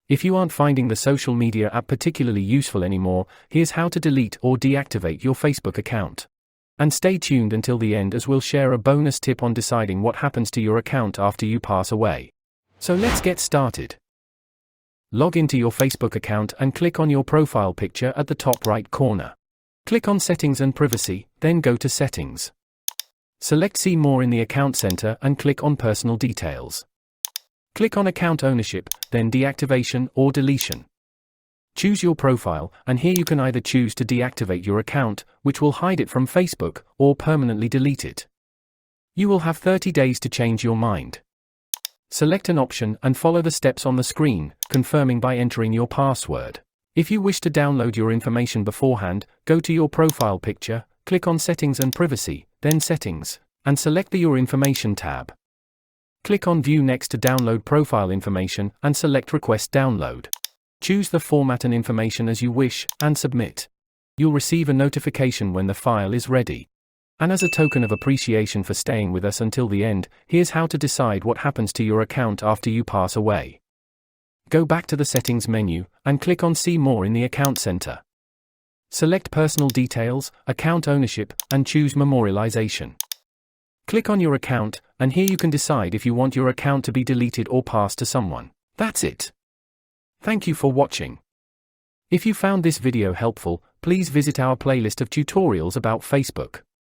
If you aren't finding the social media app particularly useful anymore, here's how to delete or deactivate your Facebook account. And stay tuned until the end, as we'll share a bonus tip on deciding what happens to your account after you pass away. So let's get started. Log into your Facebook account and click on your profile picture at the top right corner. Click on Settings and Privacy, then go to Settings. Select See More in the Account Center and click on Personal Details. Click on Account Ownership, then Deactivation or Deletion. Choose your profile, and here you can either choose to deactivate your account, which will hide it from Facebook, or permanently delete it. You will have 30 days to change your mind. Select an option and follow the steps on the screen, confirming by entering your password. If you wish to download your information beforehand, go to your profile picture, click on Settings and Privacy, then Settings, and select the Your Information tab. Click on View next to download profile information and select Request Download. Choose the format and information as you wish, and submit. You'll receive a notification when the file is ready. And as a token of appreciation for staying with us until the end, here's how to decide what happens to your account after you pass away. Go back to the Settings menu, and click on See More in the Account Center. Select Personal Details, Account Ownership, and choose Memorialization. Click on your account, and here you can decide if you want your account to be deleted or passed to someone. That's it. Thank you for watching. If you found this video helpful, please visit our playlist of tutorials about Facebook.